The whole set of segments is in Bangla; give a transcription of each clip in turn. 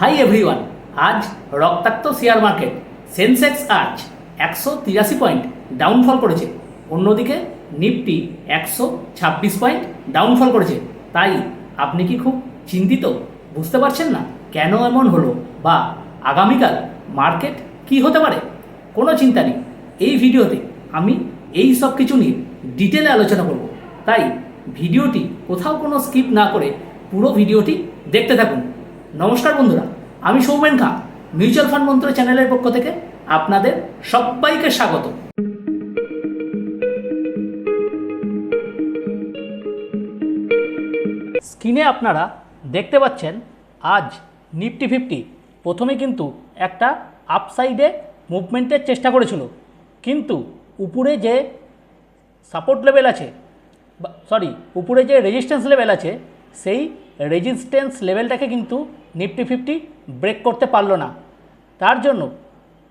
হাই এভরিওয়ান, আজ রক্তাক্ত শেয়ার মার্কেট। সেন্সেক্স আজ 183 পয়েন্ট ডাউনফল করেছে, অন্যদিকে নিফটি 126 পয়েন্ট ডাউনফল করেছে। তাই আপনি কি খুব চিন্তিত? বুঝতে পারছেন না কেন এমন হলো, বা আগামীকাল মার্কেট কি হতে পারে? কোনো চিন্তা নেই, এই ভিডিওতে আমি এই সব কিছু নিয়ে ডিটেলে আলোচনা করব। তাই ভিডিওটি কোথাও কোনো স্কিপ না করে পুরো ভিডিওটি দেখতে থাকুন। নমস্কার বন্ধুরা, আমি সৌমেন খাঁ, মিউচুয়াল ফান্ড মন্ত্র চ্যানেলের পক্ষ থেকে আপনাদের সবাইকে স্বাগত। স্ক্রিনে আপনারা দেখতে পাচ্ছেন আজ নিফটি 50 প্রথমে কিন্তু একটা আপসাইডে মুভমেন্টের চেষ্টা করেছিল, কিন্তু উপরে যে সাপোর্ট লেভেল আছে, উপরে যে রেজিস্ট্যান্স লেভেল আছে, সেই রেজিস্ট্যান্স লেভেলটাকে কিন্তু নিফটি 50 ব্রেক করতে পারলো না। তার জন্য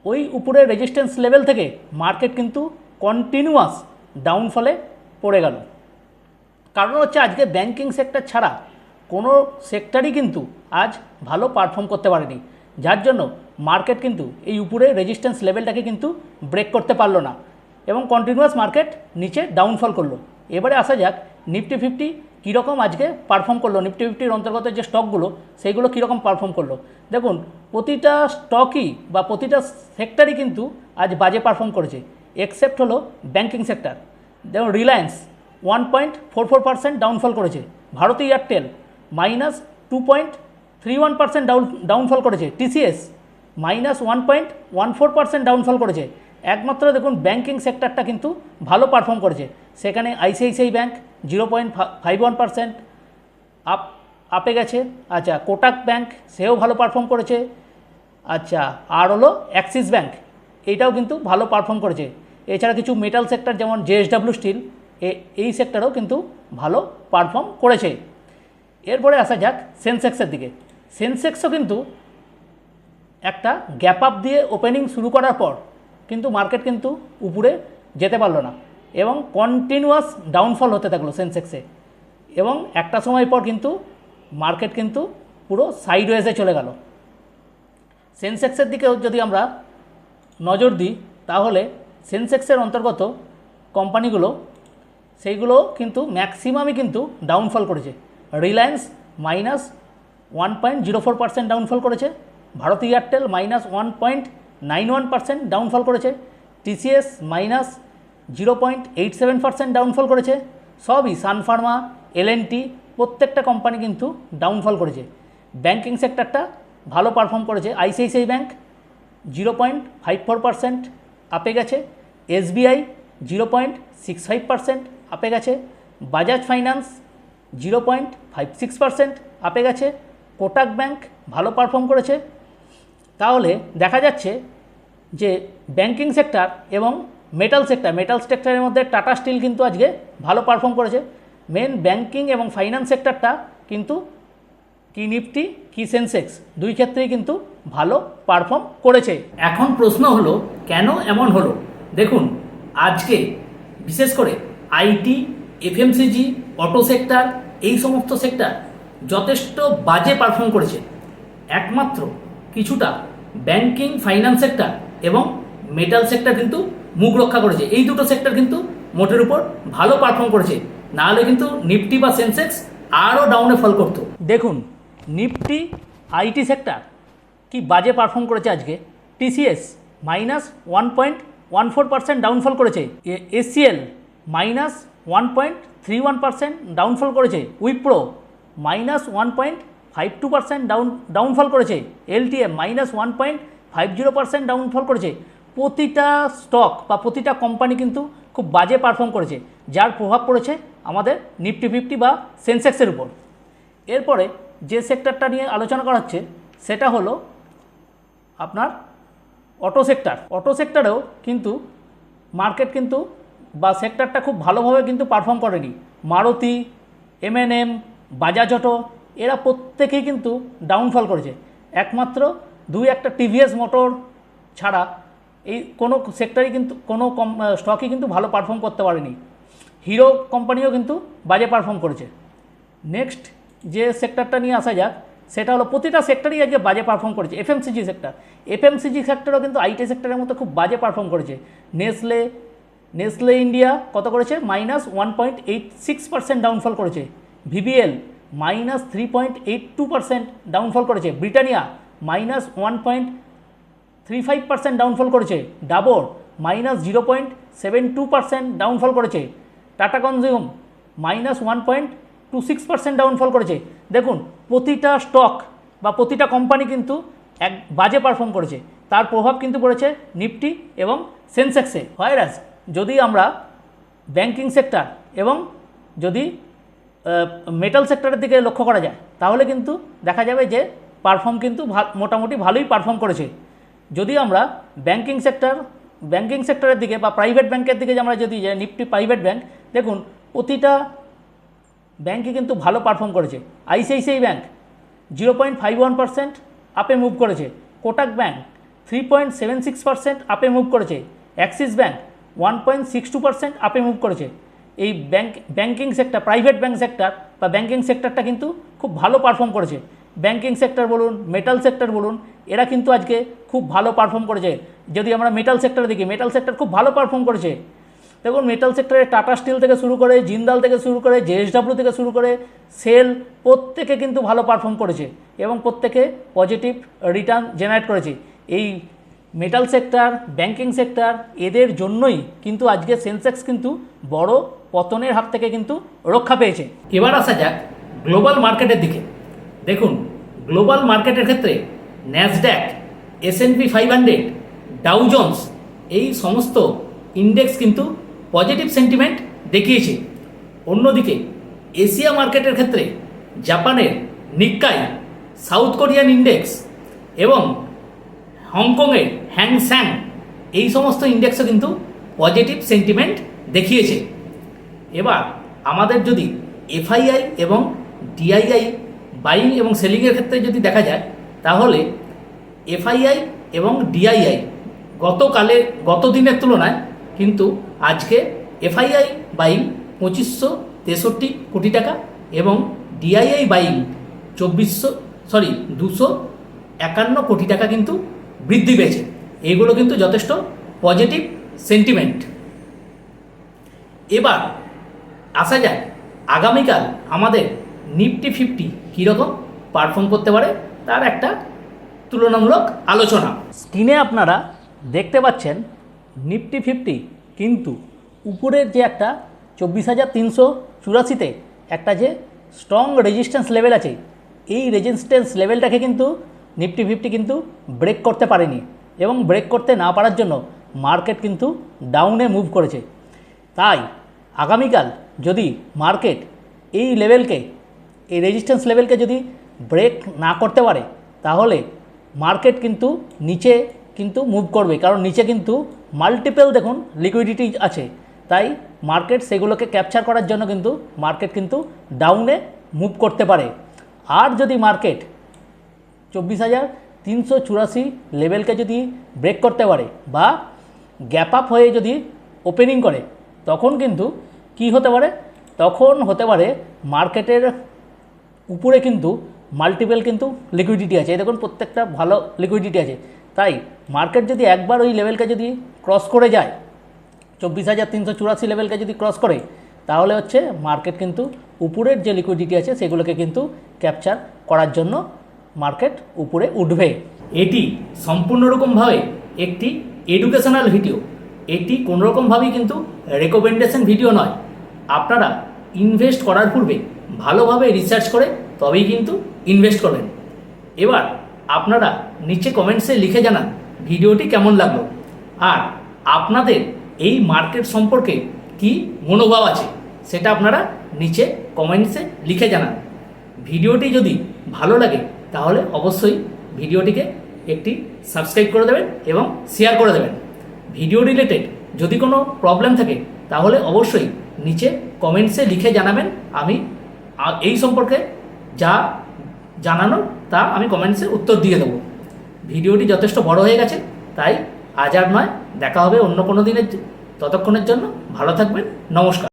ওই উপরের রেজিস্ট্যান্স লেভেল থেকে মার্কেট কিন্তু কন্টিনিউয়াস ডাউনফলে পড়ে গেল। কারণ হচ্ছে আজকে ব্যাংকিং সেক্টর ছাড়া কোনো সেক্টরই কিন্তু আজ ভালো পারফর্ম করতে পারেনি, যার জন্য মার্কেট কিন্তু এই উপরে রেজিস্ট্যান্স লেভেলটাকে কিন্তু ব্রেক করতে পারলো না এবং কন্টিনিউয়াস মার্কেট নিচে ডাউনফল করলো। এবারে আসা যাক নিফটি 50 কীরকম আজকে পারফর্ম করলো, নিফটি 50-র অন্তর্গত যে স্টকগুলো সেইগুলো কীরকম পারফর্ম করলো। দেখুন, প্রতিটা স্টকই বা প্রতিটা সেক্টরই কিন্তু আজ বাজে পারফর্ম করেছে, এক্সেপ্ট হলো ব্যাংকিং সেক্টর। যেমন রিলায়েন্স 1.44% ডাউনফল করেছে, ভারতী এয়ারটেল -2.31% ডাউনফল করেছে, টিসিএস -1.14% ডাউনফল করেছে। একমাত্র দেখুন ব্যাংকিং সেক্টরটা কিন্তু ভালো পারফর্ম করেছে, সেখানে আইসিআইসিআই ব্যাংক 0.51% আপে গেছে। আচ্ছা, কোটাক ব্যাংক সেও ভালো পারফর্ম করেছে। আচ্ছা, আর হলো অ্যাক্সিস ব্যাংক, এইটাও কিন্তু ভালো পারফর্ম করেছে। এছাড়া কিছু মেটাল সেক্টর যেমন জেএসডব্লিউ স্টিল, এই সেক্টরও কিন্তু ভালো পারফর্ম করেছে। এরপরে আসা যাক সেন্সেক্সের দিকে। সেন্সেক্সও কিন্তু একটা গ্যাপ আপ দিয়ে ওপেনিং শুরু করার পর কিন্তু মার্কেট কিন্তু উপরে যেতে পারলো না এবং কন্টিনিউয়াস ডাউনফল হতে থাকলো সেন্সেক্সে, এবং একটা সময় পর কিন্তু মার্কেট কিন্তু পুরো সাইডওয়েজে চলে গেল। সেন্সেক্সের দিকেও যদি আমরা নজর দিই তাহলে সেন্সেক্সের অন্তর্গত কোম্পানিগুলো সেইগুলো কিন্তু ম্যাক্সিমামই কিন্তু ডাউনফল করেছে। রিলায়েন্স -1.04% ডাউনফল করেছে, ভারতী এয়ারটেল -1.91% ডাউনফল করেছে, টিসিএস -0.87% ডাউনফল করেছে। সবই সানফার্মা, এলএনটি, প্রত্যেকটা কোম্পানি কিন্তু ডাউনফল করেছে। ব্যাংকিং সেক্টরটা ভালো পারফর্ম করেছে, আইসিআইসিআই ব্যাংক 0.54% আপে গেছে, এসবিআই 0.65% আপে গেছে, বাজাজ ফাইন্যান্স 0.56% আপে গেছে, কোটাক ব্যাংক ভালো পারফর্ম করেছে। তাহলে দেখা যাচ্ছে যে ব্যাংকিং সেক্টর এবং মেটাল সেক্টরের মধ্যে টাটা স্টিল কিন্তু আজকে ভালো পারফর্ম করেছে। মেন ব্যাংকিং এবং ফাইন্যান্স সেক্টরটা কিন্তু কি নিফটি কি সেন্সেক্স দুই ক্ষেত্রেই কিন্তু ভালো পারফর্ম করেছে। এখন প্রশ্ন হলো কেন এমন হলো। দেখুন, আজকে বিশেষ করে আইটি, এফএমসিজি, অটো সেক্টর, এই সমস্ত সেক্টর যথেষ্ট বাজে পারফর্ম করেছে। একমাত্র কিছুটা ব্যাংকিং, ফাইন্যান্স সেক্টর এবং মেটাল সেক্টর কিন্তু মুখ রক্ষা করেছে। এই দুটো সেক্টর কিন্তু মোটের উপর ভালো পারফর্ম করেছে, নাহলে কিন্তু নিফটি বা সেন্সেক্স আরও ডাউনে ফল করতো। দেখুন, নিফটি আইটি সেক্টর কি বাজে পারফর্ম করেছে আজকে। টিসিএস -1.14% ডাউনফল করেছে, এসসিএল -1.31% ডাউনফল করেছে, উইপ্রো -1.52% ডাউনফল করেছে, এলটিএম -1.50% ডাউনফল করেছে। প্রতিটা স্টক বা প্রতিটা কোম্পানি কিন্তু খুব বাজে পারফর্ম করেছে, যার প্রভাব পড়েছে আমাদের নিফটি 50 বা সেন্সেক্সের উপর। এরপরে যে সেক্টরটা নিয়ে আলোচনা করা হচ্ছে সেটা হলো আপনার অটো সেক্টর। অটো সেক্টরেও কিন্তু মার্কেট কিন্তু বা সেক্টরটা খুব ভালোভাবে কিন্তু পারফর্ম করেনি। মারুতি, এমএনএম, বাজাজ অটো এরা প্রত্যেকেই কিন্তু ডাউনফল করেছে। একমাত্র দুই একটা টিভিএস মোটর ছাড়া এই কোনো সেক্টরই কিন্তু কোনো স্টকই কিন্তু ভালো পারফর্ম করতে পারেনি। হিরো কোম্পানিও কিন্তু বাজে পারফর্ম করেছে। নেক্সট যে সেক্টরটা নিয়ে আসা যাক সেটা হলো প্রতিটা সেক্টরই আজকে বাজে পারফর্ম করেছে। এফএমসিজি সেক্টরও কিন্তু আইটি সেক্টরের মতো খুব বাজে পারফর্ম করেছে। নেসলে ইন্ডিয়া কত করেছে? -1.86% ডাউনফল করেছে। ভিবিএল -3.82% ডাউনফল করেছে। ব্রিটানিয়া -1.35% ডাউনফল করেছে। ডাবর -0.72% ডাউনফল করেছে। টাটা কনজিউম -1.26% ডাউনফল করেছে। দেখুন প্রতিটা স্টক বা প্রতিটা কোম্পানি কিন্তু এক বাজে পারফর্ম করেছে। তার প্রভাব কিন্তু পড়েছে নিফটি এবং সেন্সেক্সে। হোয়ারাস যদি আমরা ব্যাংকিং সেক্টর এবং যদি মেটাল সেক্টরের দিকে লক্ষ্য করা যায় তাহলে কিন্তু দেখা যাবে যে পারফর্ম কিন্তু মোটামুটি ভালোই পারফর্ম করেছে। যদি আমরা ব্যাংকিং সেক্টরের দিকে বা প্রাইভেট ব্যাংকের দিকে আমরা যদি যাই, নিফটি প্রাইভেট ব্যাংক, দেখুন প্রতিটা ব্যাংকই কিন্তু ভালো পারফর্ম করেছে। আইসিআইসিআই ব্যাংক 0.51% আপে মুভ করেছে। কোটাক ব্যাংক 3.76% আপে মুভ করেছে। অ্যাক্সিস ব্যাংক 1.62% আপে মুভ করেছে। এই banking sector, private bank sector বা ব্যাংকিং সেক্টরটা কিন্তু খুব ভালো পারফর্ম করেছে। ব্যাংকিং সেক্টর বলুন, মেটাল সেক্টর বলুন, এরা কিন্তু আজকে খুব ভালো পারফর্ম করেছে। যদি আমরা মেটাল সেক্টরে দেখি, মেটাল সেক্টর খুব ভালো পারফর্ম করেছে। দেখুন মেটাল সেক্টরে টাটা স্টিল থেকে শুরু করে, জিন্দাল থেকে শুরু করে, জেএসডব্লিউ থেকে শুরু করে, সেল, প্রত্যেকে কিন্তু ভালো পারফর্ম করেছে এবং প্রত্যেকে পজিটিভ রিটার্ন জেনারেট করেছে। এই মেটাল সেক্টর, ব্যাংকিং সেক্টর, এদের জন্যই কিন্তু আজকে সেন্সেক্স কিন্তু বড় পতনের হাত থেকে কিন্তু রক্ষা পেয়েছে। এবার আসা যাক গ্লোবাল মার্কেটের দিকে। দেখুন গ্লোবাল মার্কেটের ক্ষেত্রে ন্যাসড্যাক, S&P 500, ডাউ জোন্স, এই সমস্ত ইন্ডেক্স কিন্তু পজিটিভ সেন্টিমেন্ট দেখিয়েছে। অন্যদিকে এশিয়া মার্কেটের ক্ষেত্রে জাপানের নিক্কাই, সাউথ কোরিয়ান ইন্ডেক্স এবং হংকংয়ের হ্যাংস্যাং, এই সমস্ত ইন্ডেক্সও কিন্তু পজিটিভ সেন্টিমেন্ট দেখিয়েছে। এবার আমাদের যদি এফআইআই এবং ডিআইআই বাইং এবং সেলিংয়ের ক্ষেত্রে যদি দেখা যায় তাহলে এফআইআই এবং ডিআইআই গত দিনের তুলনায় কিন্তু আজকে এফআইআই বাইং 2563 কোটি টাকা এবং ডিআইআই বাইং 251 কোটি টাকা কিন্তু বৃদ্ধি পেয়েছে। এগুলো কিন্তু যথেষ্ট পজিটিভ সেন্টিমেন্ট। এবার আসা যায় আগামীকাল আমাদের নিফটি 50 কীরকম পারফর্ম করতে পারে তার একটা তুলনামূলক আলোচনা। স্ক্রিনে আপনারা দেখতে পাচ্ছেন নিফটি 50 কিন্তু উপরের যে একটা 24,384-তে একটা যে স্ট্রং রেজিস্ট্যান্স লেভেল আছে, এই রেজিস্ট্যান্স লেভেলটাকে কিন্তু নিফটি 50 কিন্তু ব্রেক করতে পারেনি এবং ব্রেক করতে না পারার জন্য মার্কেট কিন্তু ডাউনে মুভ করেছে। তাই আগামীকাল যদি মার্কেট এই রেজিস্ট্যান্স লেভেলকে যদি ব্রেক না করতে পারে তাহলে মার্কেট কিন্তু নিচে কিন্তু মুভ করবে, কারণ নিচে কিন্তু মাল্টিপল দেখুন লিকুইডিটি আছে। তাই মার্কেট সেগুলোকে ক্যাপচার করার জন্য কিন্তু মার্কেট কিন্তু ডাউনে মুভ করতে পারে। আর যদি মার্কেট 24,384 লেভেলকে যদি ব্রেক করতে পারে বা গ্যাপ আপ হয়ে যদি ওপেনিং করে তখন কিন্তু কি হতে পারে? তখন হতে পারে মার্কেটের উপরে কিন্তু মাল্টিপল কিন্তু লিকুইডিটি আছে। দেখুন প্রত্যেকটা ভালো লিকুইডিটি আছে। তাই মার্কেট যদি একবার ওই লেভেলকে যদি ক্রস করে যায়, 24,384 লেভেলকে যদি ক্রস করে, তাহলে হচ্ছে মার্কেট কিন্তু উপরের যে লিকুইডিটি আছে সেগুলোকে কিন্তু ক্যাপচার করার জন্য মার্কেট উপরে উঠবে। এটি সম্পূর্ণরকমভাবে একটি এডুকেশনাল ভিডিও, এটি কোনোরকমভাবেই কিন্তু রেকমেন্ডেশন ভিডিও নয়। আপনারা ইনভেস্ট করার পূর্বে ভালোভাবে রিসার্চ করে তবেই কিন্তু ইনভেস্ট করবেন। এবার আপনারা নিচে কমেন্টসে লিখে জানান ভিডিওটি কেমন লাগলো, আর আপনাদের এই মার্কেট সম্পর্কে কি মনোভাব আছে সেটা আপনারা নিচে কমেন্টসে লিখে জানান। ভিডিওটি যদি ভালো লাগে তাহলে অবশ্যই ভিডিওটিকে একটি সাবস্ক্রাইব করে দেবেন এবং শেয়ার করে দেবেন। ভিডিও রিলেটেড যদি কোনো প্রবলেম থাকে তাহলে অবশ্যই নিচে কমেন্টসে লিখে জানাবেন। আমি এই সম্পর্কে যা জানানো তা আমি কমেন্টসে উত্তর দিয়ে দেবো। ভিডিওটি যথেষ্ট বড় হয়ে গেছে, তাই আজ আর নয়, দেখা হবে অন্য কোনো দিনের। ততক্ষণের জন্য ভালো থাকবেন। নমস্কার।